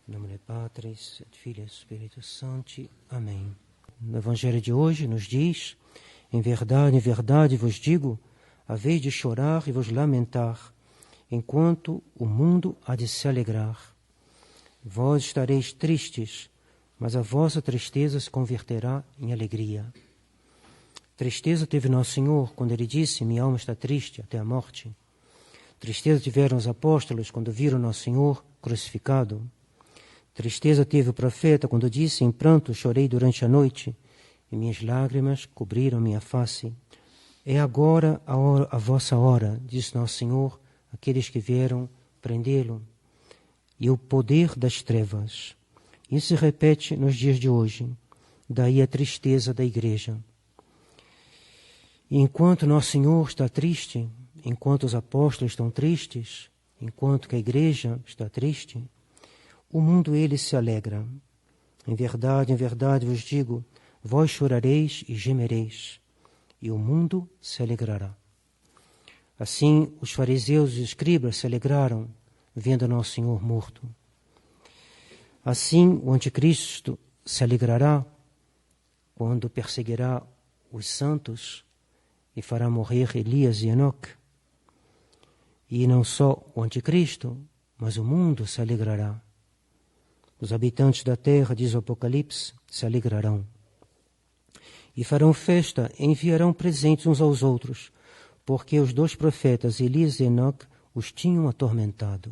Em nome de Patris, et Filii et Spiritus Sancti. Amém. No Evangelho de hoje nos diz: em verdade vos digo, haveis de chorar e vos lamentar, enquanto o mundo há de se alegrar. Vós estareis tristes, mas a vossa tristeza se converterá em alegria. Tristeza teve Nosso Senhor quando Ele disse: minha alma está triste até a morte. Tristeza tiveram os apóstolos quando viram Nosso Senhor crucificado. Tristeza teve o profeta quando disse: em pranto chorei durante a noite, e minhas lágrimas cobriram minha face. É agora a vossa hora, disse Nosso Senhor, aqueles que vieram prendê-lo, e o poder das trevas. Isso se repete nos dias de hoje. Daí a tristeza da igreja. E enquanto Nosso Senhor está triste, enquanto os apóstolos estão tristes, enquanto que a igreja está triste, o mundo ele se alegra. Em verdade vos digo, vós chorareis e gemereis, e o mundo se alegrará. Assim os fariseus e os escribas se alegraram, vendo Nosso Senhor morto. Assim o anticristo se alegrará quando perseguirá os santos e fará morrer Elias e Enoque. E não só o anticristo, mas o mundo se alegrará. Os habitantes da terra, diz o Apocalipse, se alegrarão. E farão festa, enviarão presentes uns aos outros, porque os dois profetas, Elias e Enoque, os tinham atormentado.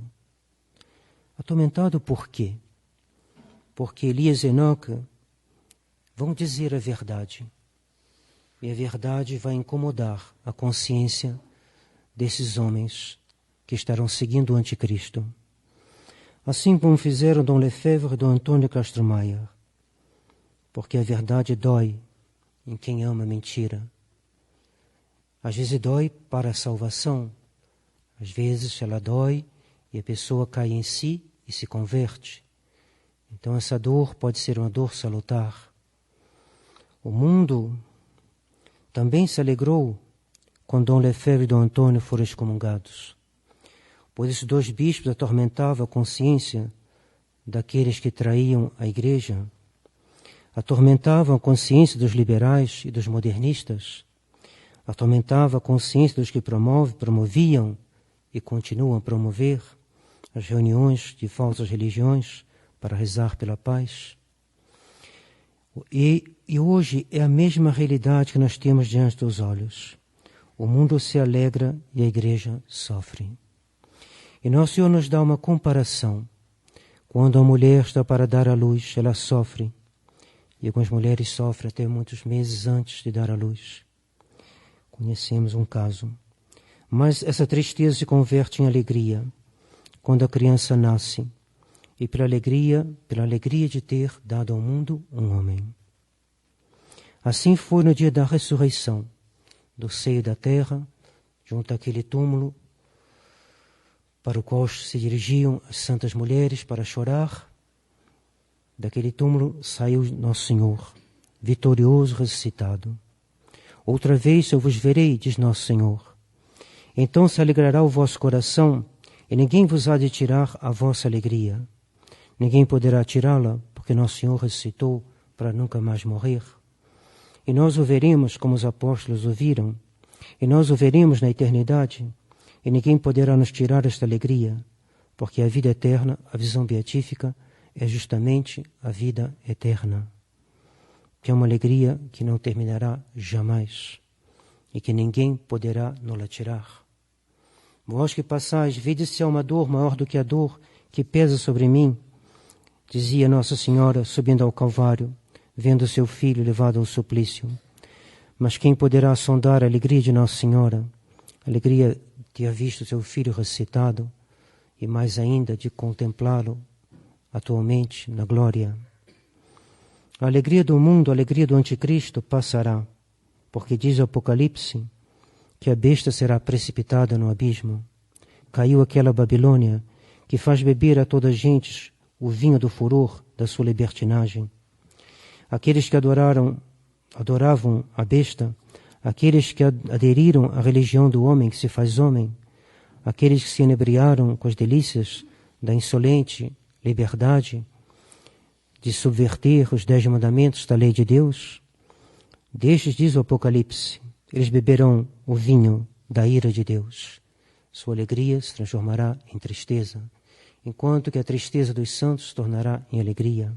Atormentado por quê? Porque Elias e Enoque vão dizer a verdade. E a verdade vai incomodar a consciência desses homens que estarão seguindo o anticristo. Assim como fizeram Dom Lefebvre e Dom Antônio Castro Maia. Porque a verdade dói em quem ama a mentira. Às vezes dói para a salvação. Às vezes ela dói e a pessoa cai em si e se converte. Então essa dor pode ser uma dor salutar. O mundo também se alegrou quando Dom Lefebvre e Dom Antônio foram excomungados. Pois esses dois bispos atormentavam a consciência daqueles que traíam a igreja, atormentavam a consciência dos liberais e dos modernistas, atormentavam a consciência dos que promoviam e continuam a promover as reuniões de falsas religiões para rezar pela paz. E hoje é a mesma realidade que nós temos diante dos olhos. O mundo se alegra e a igreja sofre. E Nosso Senhor nos dá uma comparação. Quando a mulher está para dar à luz, ela sofre. E algumas mulheres sofrem até muitos meses antes de dar à luz. Conhecemos um caso. Mas essa tristeza se converte em alegria quando a criança nasce. E pela alegria de ter dado ao mundo um homem. Assim foi no dia da ressurreição, do seio da terra, junto àquele túmulo, para o qual se dirigiam as santas mulheres para chorar. Daquele túmulo saiu Nosso Senhor, vitorioso, ressuscitado. Outra vez eu vos verei, diz Nosso Senhor. Então se alegrará o vosso coração, e ninguém vos há de tirar a vossa alegria. Ninguém poderá tirá-la, porque Nosso Senhor ressuscitou para nunca mais morrer. E nós o veremos como os apóstolos o viram, e nós o veremos na eternidade. E ninguém poderá nos tirar esta alegria, porque a vida eterna, a visão beatífica, é justamente a vida eterna, que é uma alegria que não terminará jamais, e que ninguém poderá nos tirar. Vós que passais, vede se há uma dor maior do que a dor que pesa sobre mim, dizia Nossa Senhora subindo ao Calvário, vendo seu filho levado ao suplício. Mas quem poderá sondar a alegria de Nossa Senhora, a alegria de ter visto seu filho ressuscitado e mais ainda de contemplá-lo atualmente na glória? A alegria do mundo, a alegria do anticristo passará, porque diz o Apocalipse que a besta será precipitada no abismo. Caiu aquela Babilônia que faz beber a toda a gente o vinho do furor da sua libertinagem. Aqueles que adoravam a besta, aqueles que aderiram à religião do homem que se faz homem, aqueles que se inebriaram com as delícias da insolente liberdade de subverter os 10 mandamentos da lei de Deus, destes, diz o Apocalipse, eles beberão o vinho da ira de Deus. Sua alegria se transformará em tristeza, enquanto que a tristeza dos santos se tornará em alegria.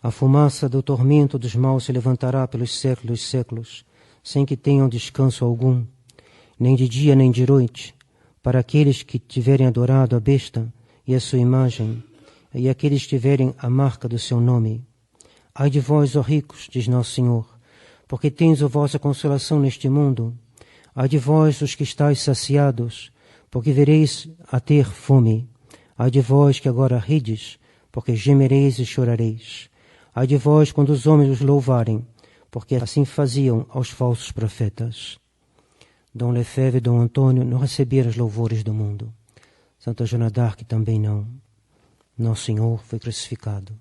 A fumaça do tormento dos maus se levantará pelos séculos dos séculos, sem que tenham descanso algum, nem de dia nem de noite, para aqueles que tiverem adorado a besta e a sua imagem, e aqueles que tiverem a marca do seu nome. Ai de vós, ó ricos, diz Nosso Senhor, porque tendes a vossa consolação neste mundo. Ai de vós, os que estáis saciados, porque vereis a ter fome. Ai de vós que agora rides, porque gemereis e chorareis. Ai de vós quando os homens os louvarem, porque assim faziam aos falsos profetas. Dom Lefebvre e Dom Antônio não receberam os louvores do mundo. Santa Joana d'Arc também não. Nosso Senhor foi crucificado.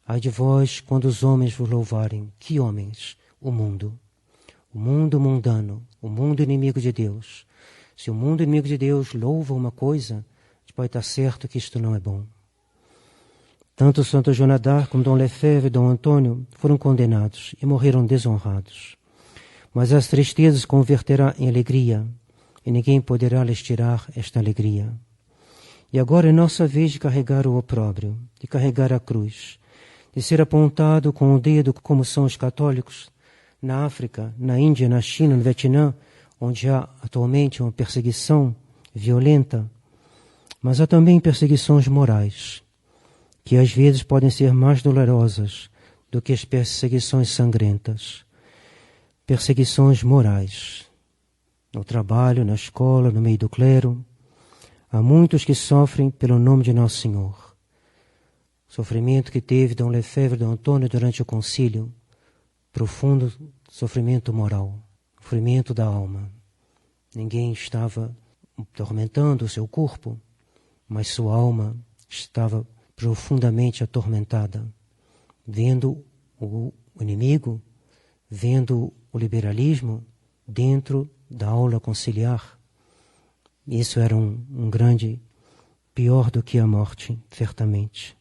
Ai de vós quando os homens vos louvarem. Que homens? O mundo. O mundo mundano, o mundo inimigo de Deus. Se o mundo inimigo de Deus louva uma coisa, pode estar certo que isto não é bom. Tanto Santa Joana d'Arc como Dom Lefebvre e Dom Antônio foram condenados e morreram desonrados. Mas as tristezas converterá em alegria, e ninguém poderá lhes tirar esta alegria. E agora é nossa vez de carregar o opróbrio, de carregar a cruz, de ser apontado com o dedo como são os católicos na África, na Índia, na China, no Vietnã, onde há atualmente uma perseguição violenta, mas há também perseguições morais, que às vezes podem ser mais dolorosas do que as perseguições sangrentas. Perseguições morais, no trabalho, na escola, no meio do clero. Há muitos que sofrem pelo nome de Nosso Senhor. O sofrimento que teve Dom Lefebvre e Dom Antônio durante o concílio, profundo sofrimento moral, sofrimento da alma. Ninguém estava atormentando o seu corpo, mas sua alma estava profundamente atormentada, vendo o inimigo, vendo o liberalismo dentro da aula conciliar. Isso era um grande, pior do que a morte, certamente.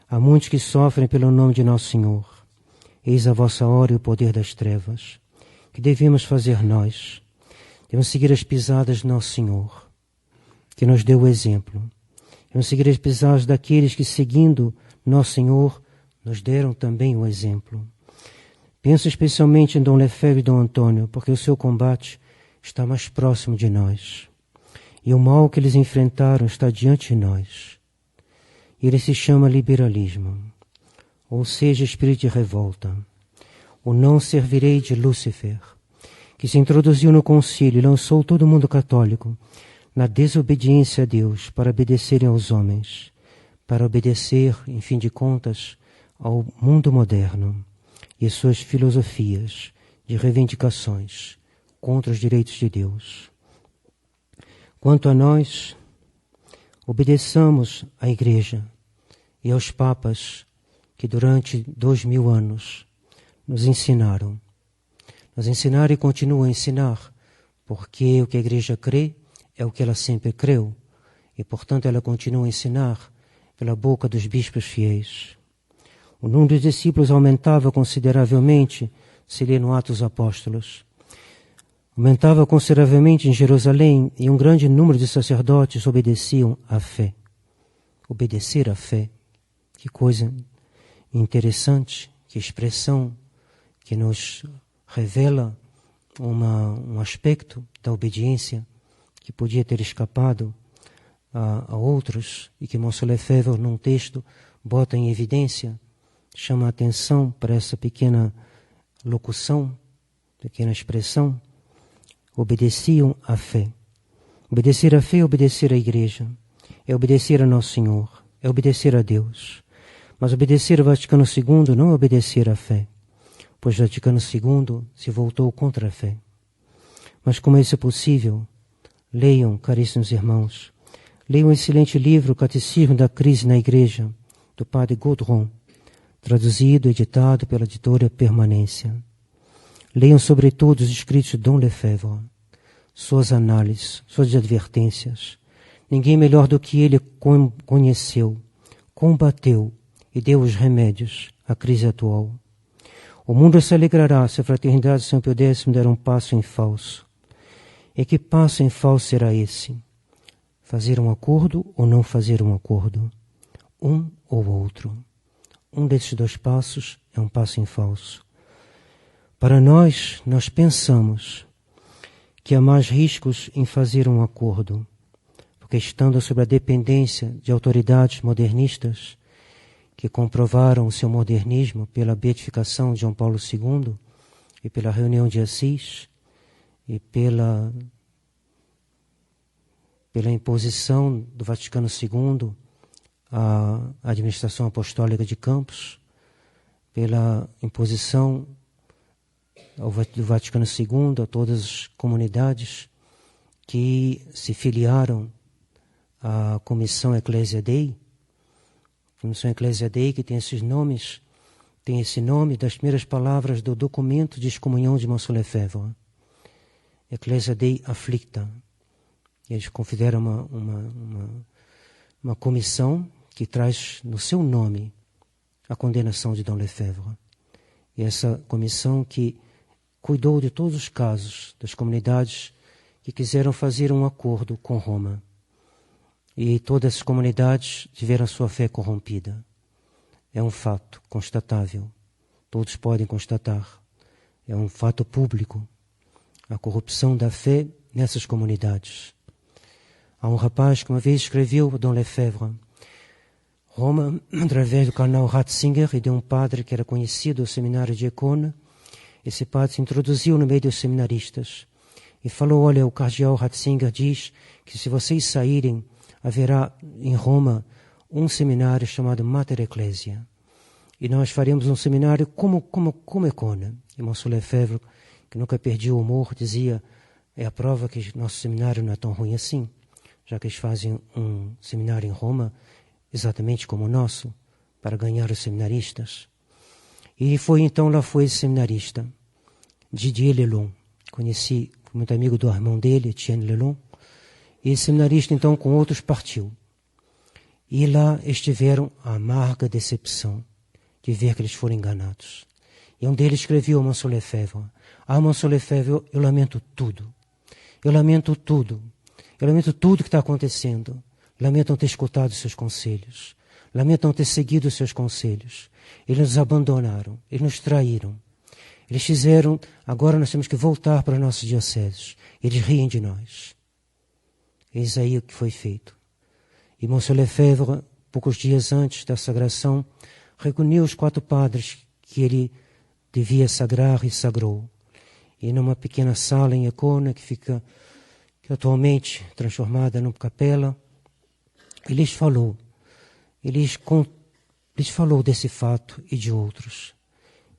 Há muitos que sofrem pelo nome de Nosso Senhor. Eis a vossa hora e o poder das trevas. Que devemos fazer nós? Devemos seguir as pisadas de Nosso Senhor, que nos deu o exemplo. Devemos seguir as pisadas daqueles que, seguindo Nosso Senhor, nos deram também o exemplo. Penso especialmente em Dom Lefebvre e Dom Antônio, porque o seu combate está mais próximo de nós. E o mal que eles enfrentaram está diante de nós. Ele se chama liberalismo, ou seja, espírito de revolta. O não servirei de Lúcifer, que se introduziu no concílio e lançou todo mundo católico na desobediência a Deus para obedecerem aos homens, para obedecer, em fim de contas, ao mundo moderno e suas filosofias de reivindicações contra os direitos de Deus. Quanto a nós, obedeçamos à Igreja e aos papas que durante 2000 anos nos ensinaram. Nos ensinaram e continuam a ensinar, porque o que a Igreja crê é o que ela sempre creu, e portanto ela continua a ensinar pela boca dos bispos fiéis. O número de discípulos aumentava consideravelmente, se lê no Atos dos Apóstolos. Aumentava consideravelmente em Jerusalém e um grande número de sacerdotes obedeciam à fé. Obedecer à fé. Que coisa interessante, que expressão que nos revela um aspecto da obediência que podia ter escapado a outros e que Monsenhor Lefebvre, num texto, bota em evidência, chama a atenção para essa pequena locução, pequena expressão. Obedeciam à fé. Obedecer à fé é obedecer à Igreja, é obedecer a Nosso Senhor, é obedecer a Deus. Mas obedecer ao Vaticano II não é obedecer à fé, pois o Vaticano II se voltou contra a fé. Mas como isso é possível? Leiam, caríssimos irmãos, leiam o excelente livro Catecismo da Crise na Igreja, do padre Gaudron, traduzido e editado pela editora Permanência. Leiam sobretudo os escritos de Dom Lefebvre, suas análises, suas advertências. Ninguém melhor do que ele conheceu, combateu e deu os remédios à crise atual. O mundo se alegrará se a fraternidade São Pio X der um passo em falso. E que passo em falso será esse? Fazer um acordo ou não fazer um acordo? Um ou outro. Um desses dois passos é um passo em falso. Para nós pensamos que há mais riscos em fazer um acordo, porque estando sob a dependência de autoridades modernistas que comprovaram o seu modernismo pela beatificação de João Paulo II e pela reunião de Assis e pela imposição do Vaticano II à administração apostólica de Campos, pela imposição do Vaticano II a todas as comunidades que se filiaram à Comissão Ecclesia Dei. Comissão Ecclesia Dei, que tem esses nomes, tem esse nome das primeiras palavras do documento de excomunhão de Mons Lefebvre. Ecclesia Dei Afflicta. Eles consideram uma comissão que traz no seu nome a condenação de Dom Lefebvre. E essa comissão que cuidou de todos os casos das comunidades que quiseram fazer um acordo com Roma. E todas as comunidades tiveram sua fé corrompida. É um fato constatável. Todos podem constatar. É um fato público. A corrupção da fé nessas comunidades. Há um rapaz que uma vez escreveu a Dom Lefebvre. Roma, através do cardeal Ratzinger e de um padre que era conhecido ao seminário de Econa, esse padre se introduziu no meio dos seminaristas e falou: olha, o cardeal Ratzinger diz que se vocês saírem, haverá em Roma um seminário chamado Mater Ecclesia. E nós faremos um seminário como Econa. E Mons Lefebvre, que nunca perdia o humor, dizia: é a prova que nosso seminário não é tão ruim assim, já que eles fazem um seminário em Roma exatamente como o nosso, para ganhar os seminaristas. E lá foi esse seminarista, Didier Lelon. Conheci, fui muito amigo do irmão dele, Etienne Lelon. E esse seminarista, então, com outros partiu. E lá estiveram a amarga decepção de ver que eles foram enganados. E um deles escreveu a Mons Lefebvre: Mons Lefebvre, eu lamento tudo. Eu lamento tudo. Eu lamento tudo que está acontecendo. Lamento não ter escutado os seus conselhos. Lamento não ter seguido os seus conselhos. Eles nos abandonaram. Eles nos traíram. Eles fizeram... Agora nós temos que voltar para nossos dioceses. Eles riem de nós. Eis aí o que foi feito. E Mons Lefebvre, poucos dias antes da sagração, reuniu os 4 padres que ele devia sagrar e sagrou. E numa pequena sala em Econa, que atualmente transformada numa capela, ele lhes falou desse fato e de outros.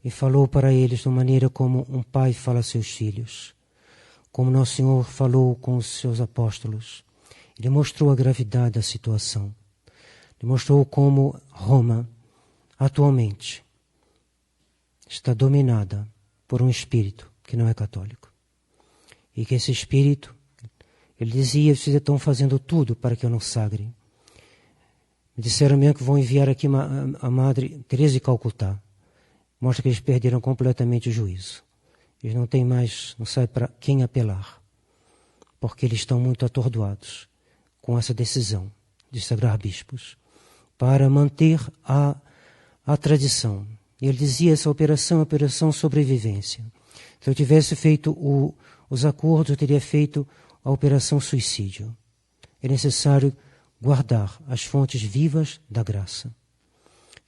E falou para eles de uma maneira como um pai fala a seus filhos. Como Nosso Senhor falou com os seus apóstolos. Ele mostrou a gravidade da situação. Ele mostrou como Roma, atualmente, está dominada por um espírito que não é católico. E que esse espírito, ele dizia: vocês estão fazendo tudo para que eu não sagre. Me disseram mesmo que vão enviar aqui a Madre Teresa de Calcutá. Mostra que eles perderam completamente o juízo. Eles não têm mais, não sabem para quem apelar. Porque eles estão muito atordoados com essa decisão de sagrar bispos. Para manter a tradição. E ele dizia: essa operação é uma operação sobrevivência. Se eu tivesse feito os acordos, eu teria feito a operação suicídio. É necessário guardar as fontes vivas da graça.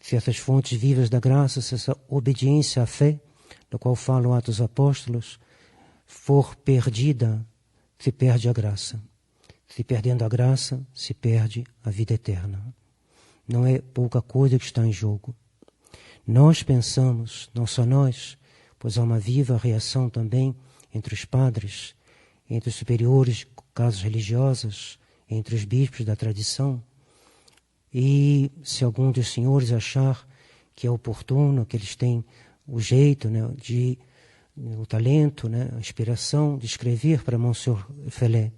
Se essas fontes vivas da graça, se essa obediência à fé, da qual falam Atos Apóstolos, for perdida, se perde a graça. Se perdendo a graça, se perde a vida eterna. Não é pouca coisa que está em jogo. Nós pensamos, não só nós, pois há uma viva reação também entre os padres, entre os superiores de casas religiosas, entre os bispos da tradição. E se algum dos senhores achar que é oportuno, que eles têm o jeito, né, o talento, né, a inspiração de escrever para Monsenhor Felé,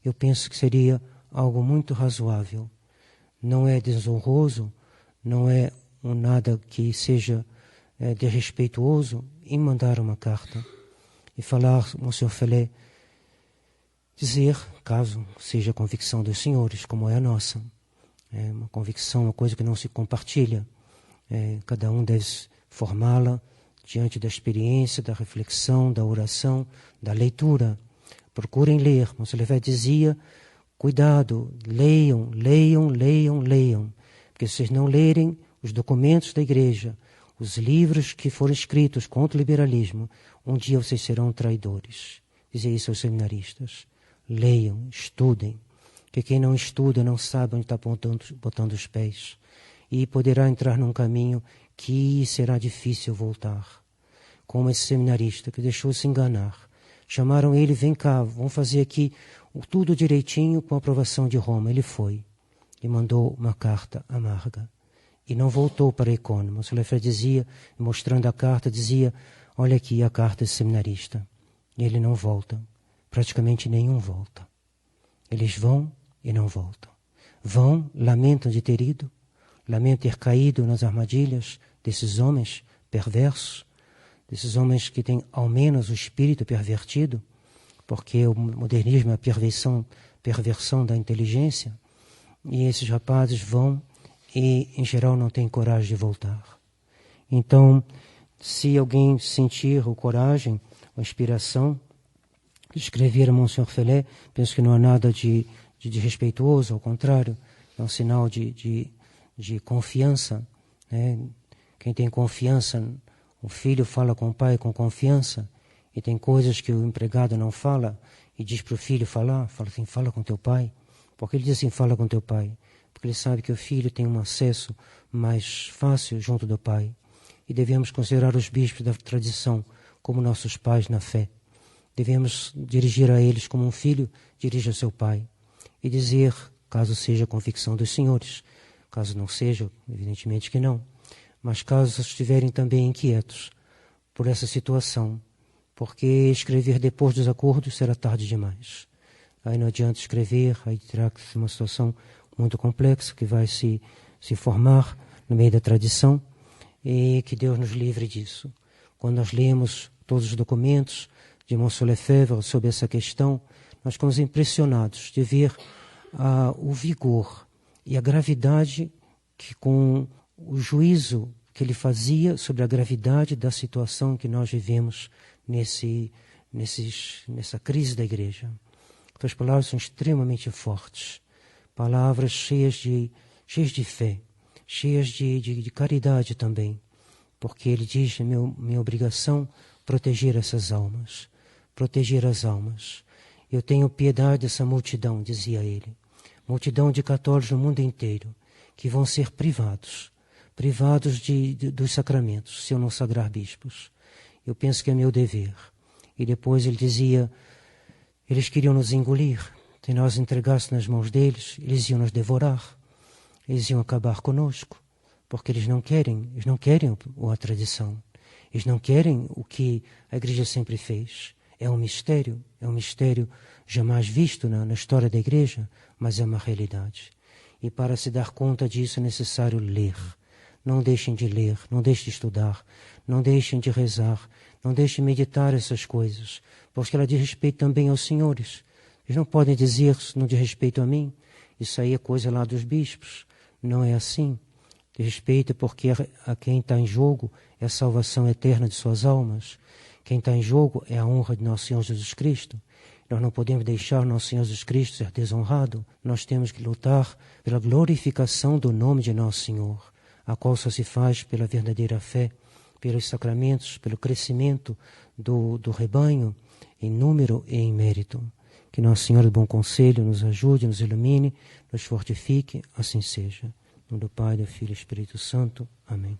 eu penso que seria algo muito razoável. Não é desonroso, não é nada que seja desrespeituoso em mandar uma carta e falar, Monsieur Felé, dizer, caso seja a convicção dos senhores, como é a nossa. É uma convicção, uma coisa que não se compartilha. Cada um deve formá-la diante da experiência, da reflexão, da oração, da leitura. Procurem ler. Monsieur Lefebvre dizia, cuidado, leiam, leiam, leiam, leiam. Porque se vocês não lerem os documentos da igreja, os livros que foram escritos contra o liberalismo, um dia vocês serão traidores. Dizia isso aos seminaristas. Leiam, estudem. Porque quem não estuda não sabe onde está botando os pés. E poderá entrar num caminho que será difícil voltar. Como esse seminarista que deixou-se enganar. Chamaram ele, vem cá, vamos fazer aqui tudo direitinho com a aprovação de Roma. Ele foi e mandou uma carta amarga. E não voltou para Ecônomo. Monsieur Lefebvre dizia, mostrando a carta, dizia, olha aqui a carta desse seminarista. E ele não volta. Praticamente nenhum volta. Eles vão e não voltam. Vão, lamentam de ter ido, lamentam ter caído nas armadilhas desses homens perversos, desses homens que têm ao menos o espírito pervertido, porque o modernismo é a perversão da inteligência, e esses rapazes vão e, em geral, não têm coragem de voltar. Então, se alguém sentir a coragem, a inspiração de escrever a Monsieur Felé, penso que não há nada de desrespeituoso, ao contrário, é um sinal de confiança. Né? Quem tem confiança, o filho fala com o pai com confiança, e tem coisas que o empregado não fala, e diz para o filho falar, fala assim, fala com teu pai. Por que ele diz assim, fala com teu pai? Porque ele sabe que o filho tem um acesso mais fácil junto do pai. E devemos considerar os bispos da tradição como nossos pais na fé. Devemos dirigir a eles como um filho dirige ao seu pai. E dizer, caso seja a convicção dos senhores, caso não seja, evidentemente que não, mas caso estiverem também inquietos por essa situação, porque escrever depois dos acordos será tarde demais. Aí não adianta escrever, aí terá que ser uma situação muito complexa que vai se formar no meio da tradição, e que Deus nos livre disso. Quando nós lemos todos os documentos de Monsieur Lefebvre sobre essa questão, nós ficamos impressionados de ver o vigor e a gravidade que, com o juízo que ele fazia sobre a gravidade da situação que nós vivemos nessa crise da igreja. As palavras são extremamente fortes, palavras cheias de fé, cheias de caridade também, porque ele diz, é minha obrigação proteger essas almas, proteger as almas. Eu tenho piedade dessa multidão, dizia ele, multidão de católicos no mundo inteiro, que vão ser privados dos sacramentos, se eu não sagrar bispos. Eu penso que é meu dever. E depois ele dizia, eles queriam nos engolir, se nós entregássemos nas mãos deles, eles iam nos devorar, eles iam acabar conosco, porque eles não querem a tradição, eles não querem o que a igreja sempre fez. É um mistério jamais visto na história da igreja, mas é uma realidade. E para se dar conta disso é necessário ler. Não deixem de ler, não deixem de estudar, não deixem de rezar, não deixem de meditar essas coisas, porque ela diz respeito também aos senhores. Eles não podem dizer, não diz respeito a mim, isso aí é coisa lá dos bispos. Não é assim. Diz respeito porque a quem está em jogo é a salvação eterna de suas almas. Quem está em jogo é a honra de nosso Senhor Jesus Cristo. Nós não podemos deixar nosso Senhor Jesus Cristo ser desonrado. Nós temos que lutar pela glorificação do nome de nosso Senhor, a qual só se faz pela verdadeira fé, pelos sacramentos, pelo crescimento do rebanho em número e em mérito. Que Nosso Senhor de Bom Conselho nos ajude, nos ilumine, nos fortifique, assim seja. Em nome do Pai, do Filho e do Espírito Santo. Amém.